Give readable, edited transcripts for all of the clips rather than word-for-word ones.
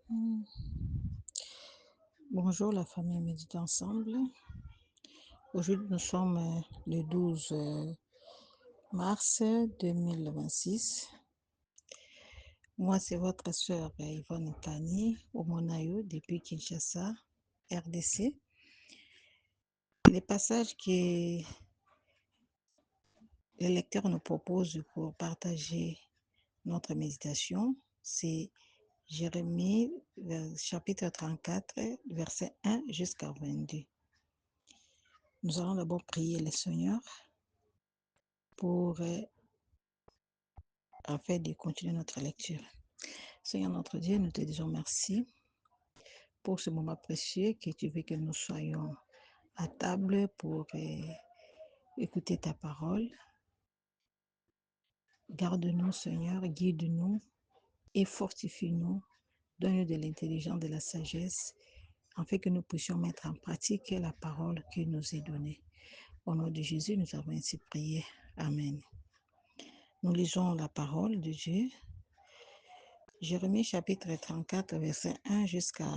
Hmm. Bonjour la famille médite ensemble. Aujourd'hui nous sommes le 12 mars 2026. Moi c'est votre sœur Yvonne Tani Omonayo depuis Kinshasa, RDC. Les passages que les lecteurs nous proposent pour partager notre méditation, c'est Jérémie chapitre 34, verset 1 jusqu'à 22. Nous allons d'abord prier le Seigneur pour afin de continuer notre lecture. Seigneur notre Dieu, nous te disons merci pour ce moment précieux que tu veux que nous soyons à table pour écouter ta parole. Garde-nous, Seigneur, guide-nous et fortifie-nous. Donne-nous de l'intelligence, de la sagesse, afin que nous puissions mettre en pratique la parole qui nous est donnée. Au nom de Jésus, nous avons ainsi prié. Amen. Nous lisons la parole de Dieu. Jérémie chapitre 34, verset 1 jusqu'à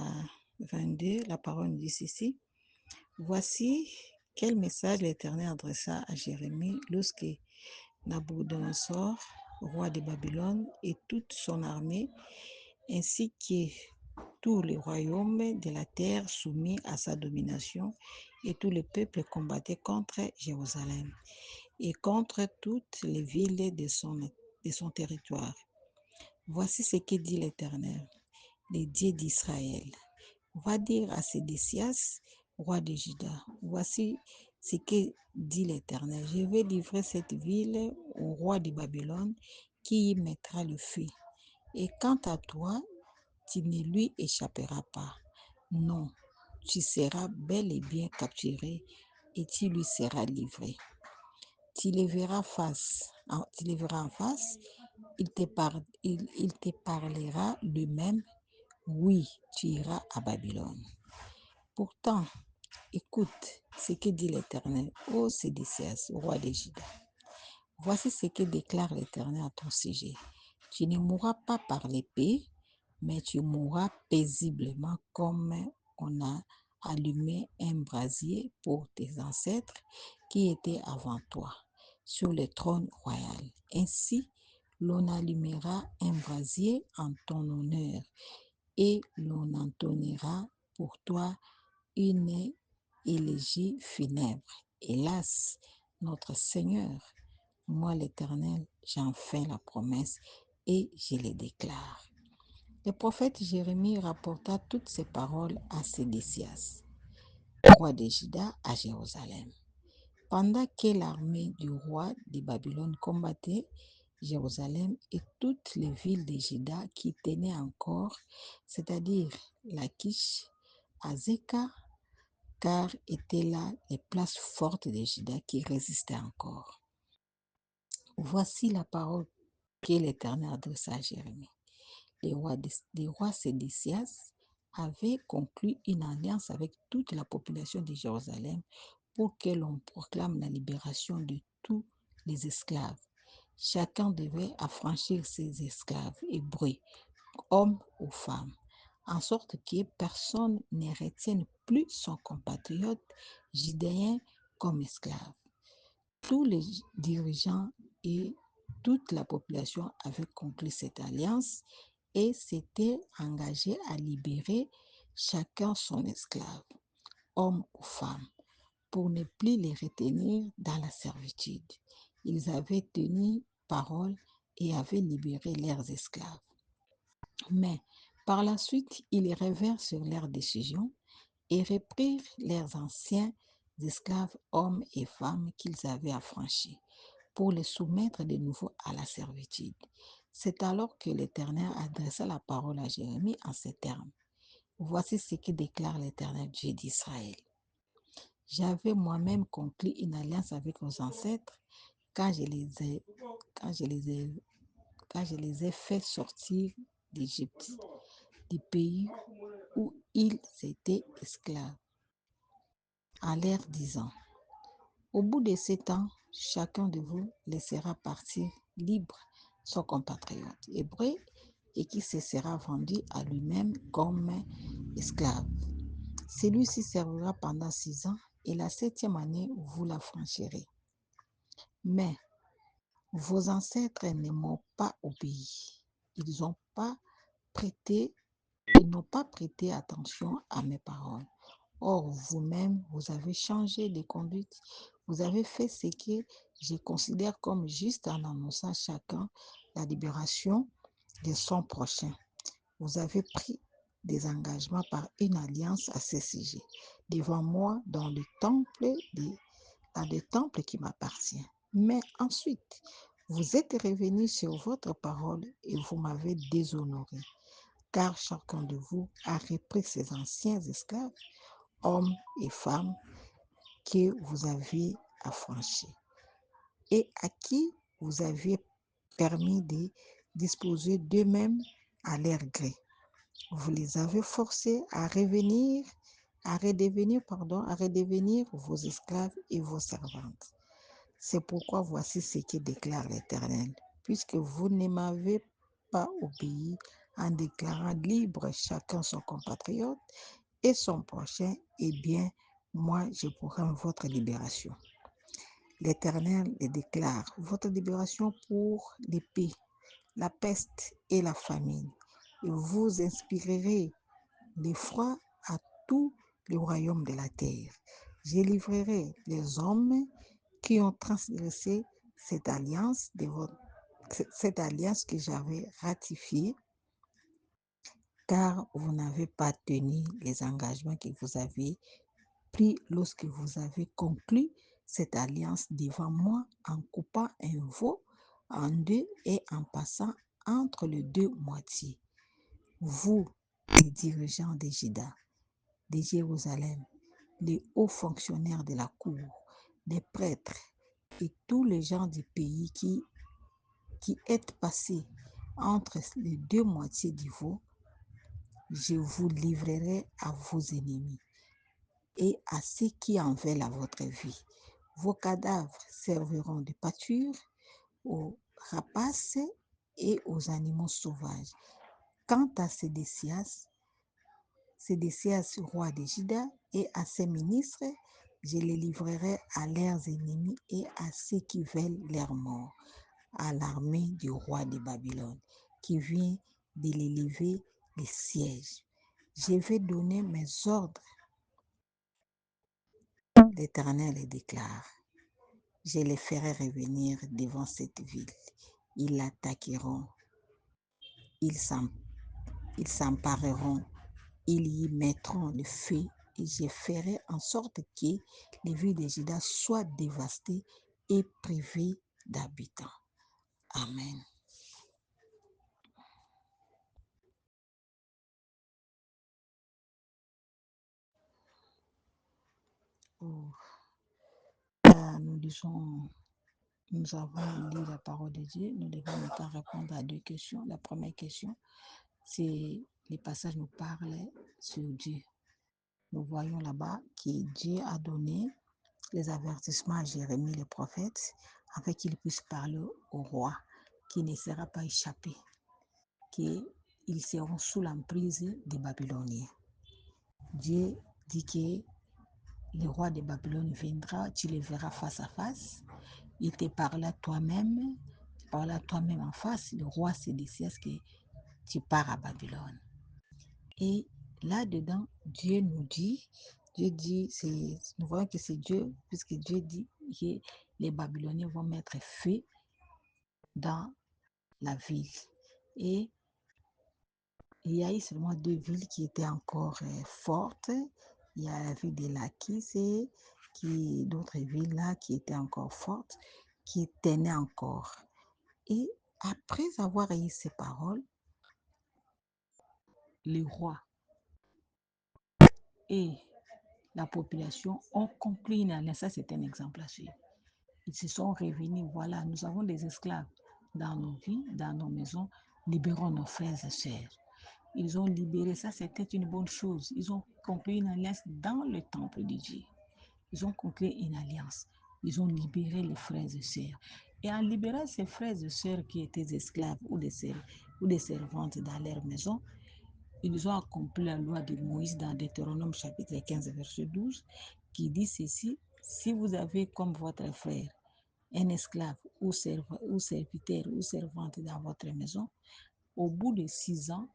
22, la parole nous dit ceci. Voici quel message l'Éternel adressa à Jérémie lorsque Nabuchodonosor, roi de Babylone, et toute son armée, ainsi que tous les royaumes de la terre soumis à sa domination, et tout le peuple combattaient contre Jérusalem et contre toutes les villes de son territoire. Voici ce que dit l'Éternel, le Dieu d'Israël. Va dire à Sédécias, roi de Juda, voici ce que dit l'Éternel. Je vais livrer cette ville au roi de Babylone qui y mettra le feu. Et quant à toi, tu ne lui échapperas pas. Non, tu seras bel et bien capturé et tu lui seras livré. Tu le verras en face, il te parlera lui-même. Oui, tu iras à Babylone. Pourtant, écoute ce que dit l'Éternel, ô Sédécias, roi de Juda. Voici ce que déclare l'Éternel à ton sujet. Tu ne mourras pas par l'épée, mais tu mourras paisiblement comme on a allumé un brasier pour tes ancêtres qui étaient avant toi sur le trône royal. Ainsi, l'on allumera un brasier en ton honneur et l'on entonnera pour toi une élégie funèbre. Hélas, notre Seigneur, moi l'Éternel, j'en fais la promesse et je les déclare. Le prophète Jérémie rapporta toutes ces paroles à Sédécias, roi de Juda, à Jérusalem. Pendant que l'armée du roi de Babylone combattait Jérusalem et toutes les villes de Juda qui tenaient encore, c'est-à-dire Lachish, Azekah, car étaient là les places fortes de Juda qui résistaient encore. Voici la parole que l'Éternel adressa à Jérémie. Les rois Sédécias avaient conclu une alliance avec toute la population de Jérusalem pour que l'on proclame la libération de tous les esclaves. Chacun devait affranchir ses esclaves hébreux, hommes ou femmes, en sorte que personne ne retienne plus son compatriote judéen comme esclave. Tous les dirigeants et toute la population avaient conclu cette alliance et s'étaient engagés à libérer chacun son esclave, homme ou femme, pour ne plus les retenir dans la servitude. Ils avaient tenu parole et avaient libéré leurs esclaves. Mais par la suite, ils revinrent sur leur décision et reprirent leurs anciens esclaves, hommes et femmes qu'ils avaient affranchis, pour les soumettre de nouveau à la servitude. C'est alors que l'Éternel adressa la parole à Jérémie en ces termes. Voici ce que déclare l'Éternel Dieu d'Israël. J'avais moi-même conclu une alliance avec vos ancêtres quand je les ai fait sortir d'Égypte, du pays où ils étaient esclaves, en leur disant, au bout de 7 ans, chacun de vous laissera partir libre son compatriote hébreu et qui se sera vendu à lui-même comme esclave. Celui-ci servira pendant 6 ans et la 7e année, vous la franchirez. Mais vos ancêtres ne m'ont pas obéi. Ils n'ont pas prêté attention à mes paroles. Or, vous-même, vous avez changé de conduite. Vous avez fait ce que je considère comme juste en annonçant chacun la libération de son prochain. Vous avez pris des engagements par une alliance à ce sujet, devant moi dans le temple qui m'appartient. Mais ensuite, vous êtes revenu sur votre parole et vous m'avez déshonoré, car chacun de vous a repris ses anciens esclaves, hommes et femmes, que vous aviez affranchis et à qui vous aviez permis de disposer d'eux-mêmes à leur gré. Vous les avez forcés à redevenir vos esclaves et vos servantes. C'est pourquoi voici ce que déclare l'Éternel. Puisque vous ne m'avez pas obéi en déclarant libre chacun son compatriote et son prochain, eh bien, moi, je proclame votre libération. L'Éternel le déclare, votre libération pour l'épée, la peste et la famine. Et vous inspirerez l'effroi à tout le royaume de la terre. Je livrerai les hommes qui ont transgressé cette alliance que j'avais ratifiée, car vous n'avez pas tenu les engagements que vous avez pris lorsque vous avez conclu cette alliance devant moi en coupant un veau en deux et en passant entre les deux moitiés. Vous, les dirigeants de Juda, de Jérusalem, les hauts fonctionnaires de la cour, les prêtres et tous les gens du pays qui êtes passés entre les deux moitiés du veau, je vous livrerai à vos ennemis et à ceux qui en veulent à votre vie. Vos cadavres serviront de pâture aux rapaces et aux animaux sauvages. Quant à Sédécias, roi de Juda, et à ses ministres, je les livrerai à leurs ennemis et à ceux qui veulent leur mort, à l'armée du roi de Babylone, qui vient de l'élever le siège. Je vais donner mes ordres, l'Éternel les déclare. Je les ferai revenir devant cette ville. Ils l'attaqueront, ils s'empareront, ils y mettront le feu et je ferai en sorte que les villes de Juda soient dévastées et privées d'habitants. Amen. Oh. Nous avons lu la parole de Dieu. Nous devons maintenant répondre à 2 questions. La première question, c'est les passages nous parlent sur Dieu. Nous voyons là-bas que Dieu a donné les avertissements à Jérémie le prophète afin qu'il puisse parler au roi, qui ne sera pas échappé, qu'ils seront sous l'emprise des Babyloniens. Dieu dit que le roi de Babylone viendra, tu le verras face à face, il te parlera toi-même, en face, le roi Sédécias, que tu pars à Babylone. Et là-dedans, nous dit, nous voyons que c'est Dieu, puisque Dieu dit que les Babyloniens vont mettre feu dans la ville. Et il y a eu seulement 2 villes qui étaient encore fortes. Il y a la ville de Laquis et d'autres villes là qui étaient encore fortes, qui tenaient encore. Et après avoir eu ces paroles, les rois et la population ont conclu une alliance. Ça, c'est un exemple à suivre. Ils se sont revenus, voilà, nous avons des esclaves dans nos vies, dans nos maisons, libérons nos frères et sœurs. Ils ont libéré, ça c'était une bonne chose. Ils ont conclu une alliance dans le temple de Dieu. Ils ont conclu une alliance. Ils ont libéré les frères et sœurs. Et en libérant ces frères et sœurs qui étaient esclaves ou des sœurs, ou des servantes dans leur maison, ils ont accompli la loi de Moïse dans Deutéronome chapitre 15, verset 12, qui dit ceci: si vous avez comme votre frère un esclave ou serviteur ou servante dans votre maison, au bout de 6 ans,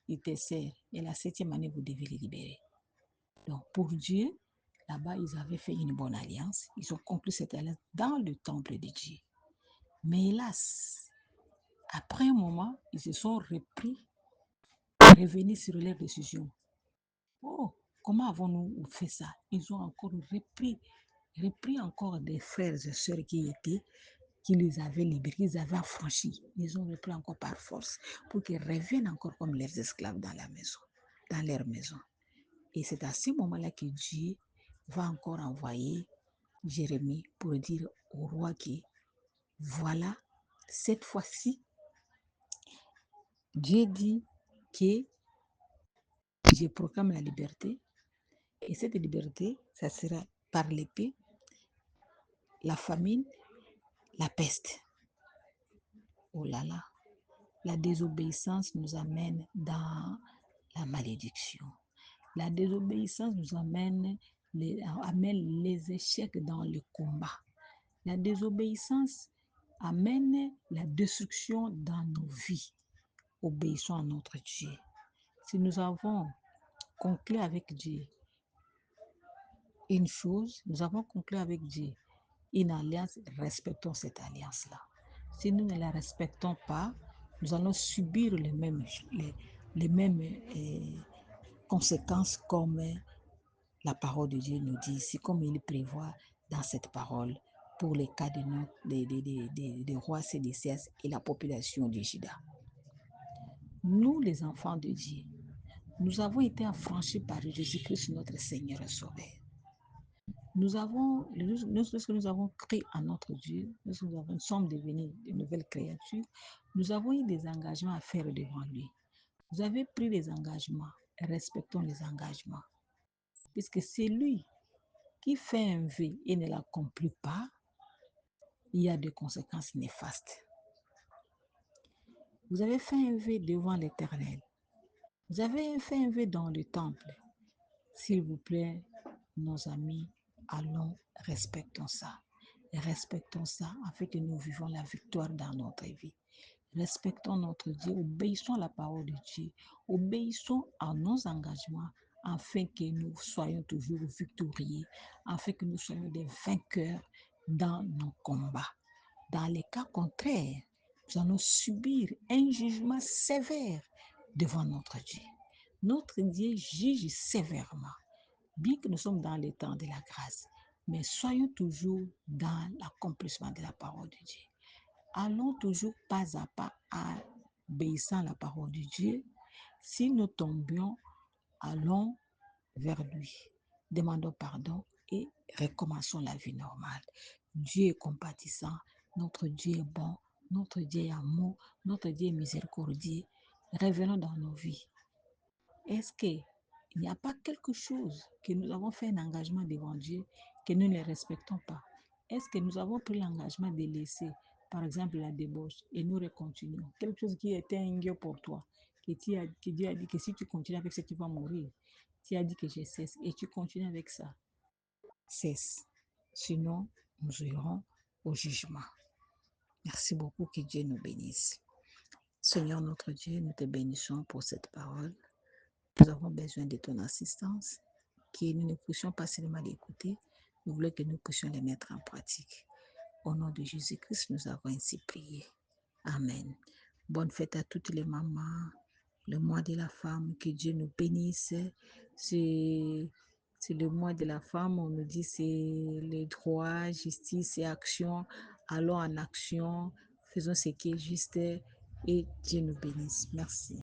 il te sert et la 7e année, vous devez les libérer. Donc, pour Dieu, là-bas, ils avaient fait une bonne alliance. Ils ont conclu cette alliance dans le temple de Dieu. Mais hélas, après un moment, ils se sont revenus sur leur décision. Oh, comment avons-nous fait ça? Ils ont encore repris encore des frères et sœurs qui les avaient libérés, qu'ils avaient affranchis. Ils ont repris encore par force pour qu'ils reviennent encore comme leurs esclaves dans leur maison. Et c'est à ce moment-là que Dieu va encore envoyer Jérémie pour dire au roi que voilà, cette fois-ci, Dieu dit que je proclame la liberté, et cette liberté, ça sera par l'épée, la famine, la peste. Oh là là, la désobéissance nous amène dans la malédiction. La désobéissance nous amène les échecs dans le combat. La désobéissance amène la destruction dans nos vies. Obéissons à notre Dieu. Si nous avons conclu avec Dieu une chose, nous avons conclu avec Dieu une alliance, respectons cette alliance-là. Si nous ne la respectons pas, nous allons subir les mêmes conséquences comme la parole de Dieu nous dit ici, comme il prévoit dans cette parole pour les cas des rois sédéciaires et la population de Juda. Nous, les enfants de Dieu, nous avons été affranchis par Jésus-Christ, notre Seigneur et Sauveur. Lorsque nous avons cru en notre Dieu, lorsque nous sommes devenus de nouvelles créatures, nous avons eu des engagements à faire devant lui. Vous avez pris des engagements, respectons les engagements. Puisque c'est lui qui fait un vœu et ne l'accomplit pas, il y a des conséquences néfastes. Vous avez fait un vœu devant l'Éternel. Vous avez fait un vœu dans le temple. S'il vous plaît, nos amis, allons, respectons ça. Et respectons ça afin que nous vivons la victoire dans notre vie. Respectons notre Dieu, obéissons à la parole de Dieu, obéissons à nos engagements afin que nous soyons toujours victorieux, afin que nous soyons des vainqueurs dans nos combats. Dans les cas contraires, nous allons subir un jugement sévère devant notre Dieu. Notre Dieu juge sévèrement, bien que nous sommes dans les temps de la grâce, mais soyons toujours dans l'accomplissement de la parole de Dieu. Allons toujours pas à pas obéissant à la parole de Dieu. Si nous tombions, allons vers lui, demandons pardon et recommençons la vie normale. Dieu est compatissant, notre Dieu est bon, notre Dieu est amour, notre Dieu est miséricordieux. Revenons dans nos vies. Est-ce qu'il n'y a pas quelque chose que nous avons fait un engagement devant Dieu que nous ne respectons pas? Est-ce que nous avons pris l'engagement de laisser, par exemple, la débauche et nous recontinuons? Quelque chose qui était un guet pour toi, que Dieu a dit que si tu continues avec ça, tu vas mourir. Tu as dit que je cesse et tu continues avec ça. Cesse. Sinon, nous irons au jugement. Merci beaucoup, que Dieu nous bénisse. Seigneur notre Dieu, nous te bénissons pour cette parole. Nous avons besoin de ton assistance, que nous ne puissions pas seulement l'écouter, nous voulons que nous puissions les mettre en pratique. Au nom de Jésus-Christ, nous avons ainsi prié. Amen. Bonne fête à toutes les mamans, le mois de la femme, que Dieu nous bénisse. C'est le mois de la femme, on nous dit c'est les droits, justice et action. Allons en action, faisons ce qui est juste et Dieu nous bénisse. Merci.